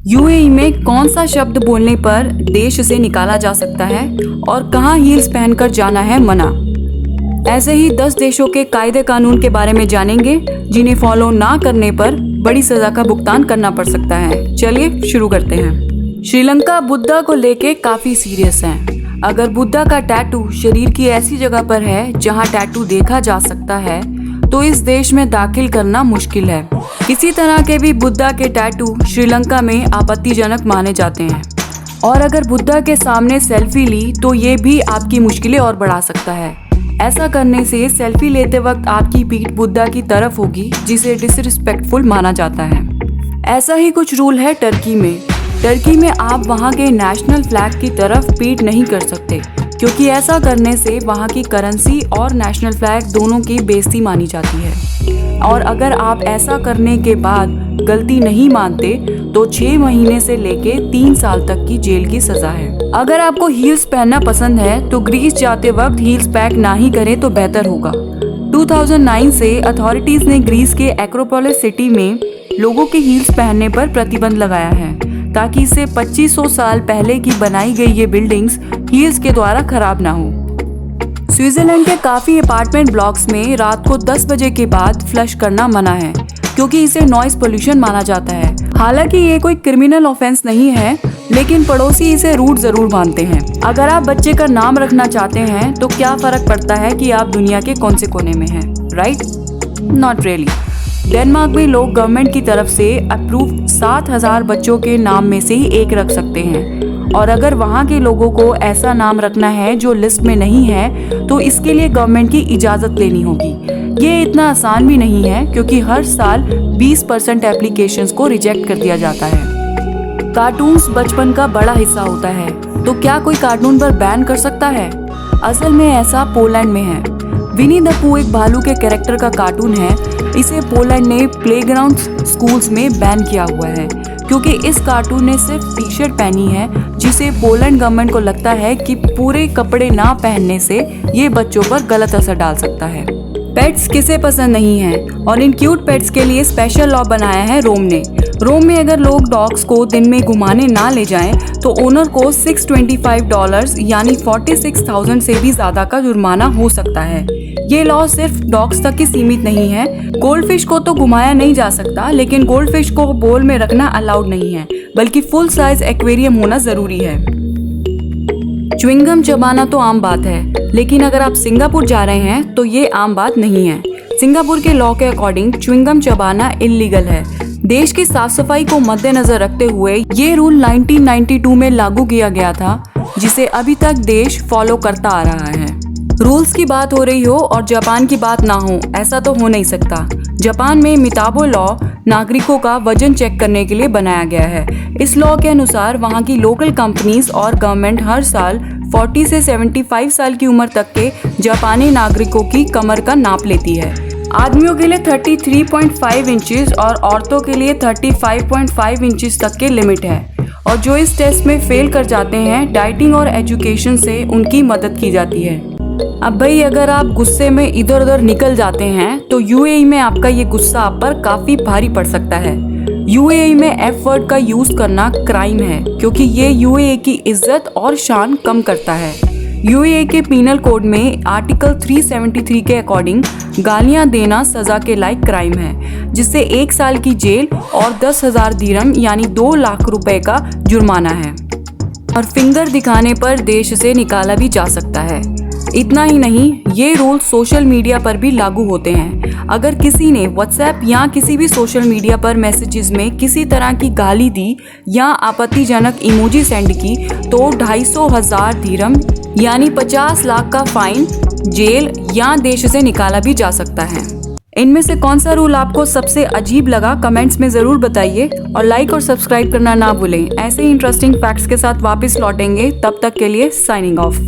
UAE में कौन सा शब्द बोलने पर देश से निकाला जा सकता है और कहां हील्स पहनकर जाना है मना। ऐसे ही 10 देशों के कायदे कानून के बारे में जानेंगे जिन्हें फॉलो ना करने पर बड़ी सजा का भुगतान करना पड़ सकता है। चलिए शुरू करते हैं। श्रीलंका बुद्धा को लेके काफी सीरियस है। अगर बुद्धा का टैटू शरीर की ऐसी जगह पर है जहां टैटू देखा जा सकता है तो इस देश में दाखिल करना मुश्किल है। किसी तरह के भी बुद्धा के टैटू श्रीलंका में आपत्तिजनक माने जाते हैं और अगर बुद्धा के सामने सेल्फी ली तो ये भी आपकी मुश्किलें और बढ़ा सकता है। ऐसा करने से सेल्फी लेते वक्त आपकी पीठ बुद्धा की तरफ होगी जिसे डिसरिस्पेक्टफुल माना जाता है। ऐसा ही कुछ रूल है टर्की में। टर्की में आप वहाँ के नेशनल फ्लैग की तरफ पीठ नहीं कर सकते क्योंकि ऐसा करने से वहाँ की करेंसी और नेशनल फ्लैग दोनों की बेइज्जती मानी जाती है। और अगर आप ऐसा करने के बाद गलती नहीं मानते तो 6 महीने से लेके 3 साल तक की जेल की सजा है। अगर आपको हील्स पहनना पसंद है तो ग्रीस जाते वक्त हील्स पैक ना ही करें तो बेहतर होगा। 2009 से अथॉरिटीज ने ग्रीस के एक्रोपोलिस सिटी में लोगों के हील्स पहनने पर प्रतिबंध लगाया है ताकि इससे 2500 साल पहले की बनाई गई ये बिल्डिंग्स हील्स के द्वारा खराब ना हो। स्विट्जरलैंड के काफी अपार्टमेंट ब्लॉक्स में रात को 10 बजे के बाद फ्लश करना मना है क्योंकि इसे नॉइज पोल्यूशन माना जाता है। हालांकि ये कोई क्रिमिनल ऑफेंस नहीं है लेकिन पड़ोसी इसे रूट जरूर मानते हैं। अगर आप बच्चे का नाम रखना चाहते हैं तो क्या फर्क पड़ता है कि आप दुनिया के कौन से कोने में हैं, राइट? Not really. डेनमार्क में लोग गवर्नमेंट की तरफ से अप्रूव 7000 बच्चों के नाम में से ही एक रख सकते हैं और अगर वहाँ के लोगों को ऐसा नाम रखना है जो लिस्ट में नहीं है तो इसके लिए गवर्नमेंट की इजाज़त लेनी होगी। ये इतना आसान भी नहीं है क्योंकि हर साल 20% एप्लीकेशंस को रिजेक्ट कर दिया जाता है। कार्टून्स बचपन का बड़ा हिस्सा होता है तो क्या कोई कार्टून पर बैन कर सकता है? असल में ऐसा पोलैंड में है। विनी द पू एक भालू के कैरेक्टर का कार्टून है। इसे पोलैंड ने प्लेग्राउंड स्कूल्स में बैन किया हुआ है क्योंकि इस कार्टून ने सिर्फ टी-शर्ट पहनी है जिसे पोलैंड गवर्नमेंट को लगता है कि पूरे कपड़े ना पहनने से ये बच्चों पर गलत असर डाल सकता है। पेट्स किसे पसंद नहीं है और इन क्यूट पेट्स के लिए स्पेशल लॉ बनाया है रोम ने। रोम में अगर लोग डॉग्स को दिन में घुमाने ना ले जाएं तो ओनर को $625 यानी 46,000 से भी ज्यादा का जुर्माना हो सकता है। ये लॉ सिर्फ डॉग्स तक ही सीमित नहीं है। गोल्डफिश को तो घुमाया नहीं जा सकता लेकिन गोल्डफिश को बोल में रखना अलाउड नहीं है बल्कि फुल साइज एक्वेरियम होना जरूरी है। च्युइंगम चबाना तो आम बात है लेकिन अगर आप सिंगापुर जा रहे हैं तो ये आम बात नहीं है। सिंगापुर के लॉ के अकॉर्डिंग च्युइंगम चबाना इल्लीगल है। देश की साफ सफाई को मद्देनजर रखते हुए ये रूल 1992 में लागू किया गया था जिसे अभी तक देश फॉलो करता आ रहा है। रूल्स की बात हो रही हो और जापान की बात ना हो, ऐसा तो हो नहीं सकता। जापान में मिताबो लॉ नागरिकों का वजन चेक करने के लिए बनाया गया है। इस लॉ के अनुसार वहाँ की लोकल कंपनीज और गवर्नमेंट हर साल 40 से 75 साल की उम्र तक के जापानी नागरिकों की कमर का नाप लेती है। आदमियों के लिए 33.5 इंचेस और औरतों के लिए 35.5 इंचेस तक के लिमिट है और जो इस टेस्ट में फेल कर जाते हैं डाइटिंग और एजुकेशन से उनकी मदद की जाती है। अब भाई अगर आप गुस्से में इधर उधर निकल जाते हैं तो यूएई में आपका ये गुस्सा आप पर काफी भारी पड़ सकता है। यूएई में एफ वर्ड का यूज करना क्राइम है क्योंकि ये यूएई की इज्जत और शान कम करता है। यूएई के पीनल कोड में आर्टिकल 373 के अकॉर्डिंग गालियां देना सजा के लायक क्राइम है जिससे 1 साल की जेल और 10,000 दिरहम यानी 2 लाख रुपए का जुर्माना है और फिंगर दिखाने पर देश से निकाला भी जा सकता है। इतना ही नहीं, ये रूल सोशल मीडिया पर भी लागू होते हैं। अगर किसी ने व्हाट्सएप या किसी भी सोशल मीडिया पर मैसेजेस में किसी तरह की गाली दी या आपत्तिजनक इमोजी सेंड की तो 250,000 दिरहम यानी 50 लाख का फाइन, जेल या देश से निकाला भी जा सकता है। इनमें से कौन सा रूल आपको सबसे अजीब लगा कमेंट्स में जरूर बताइए और लाइक और सब्सक्राइब करना ना भूलें। ऐसे ही इंटरेस्टिंग फैक्ट्स के साथ वापस लौटेंगे, तब तक के लिए साइनिंग ऑफ।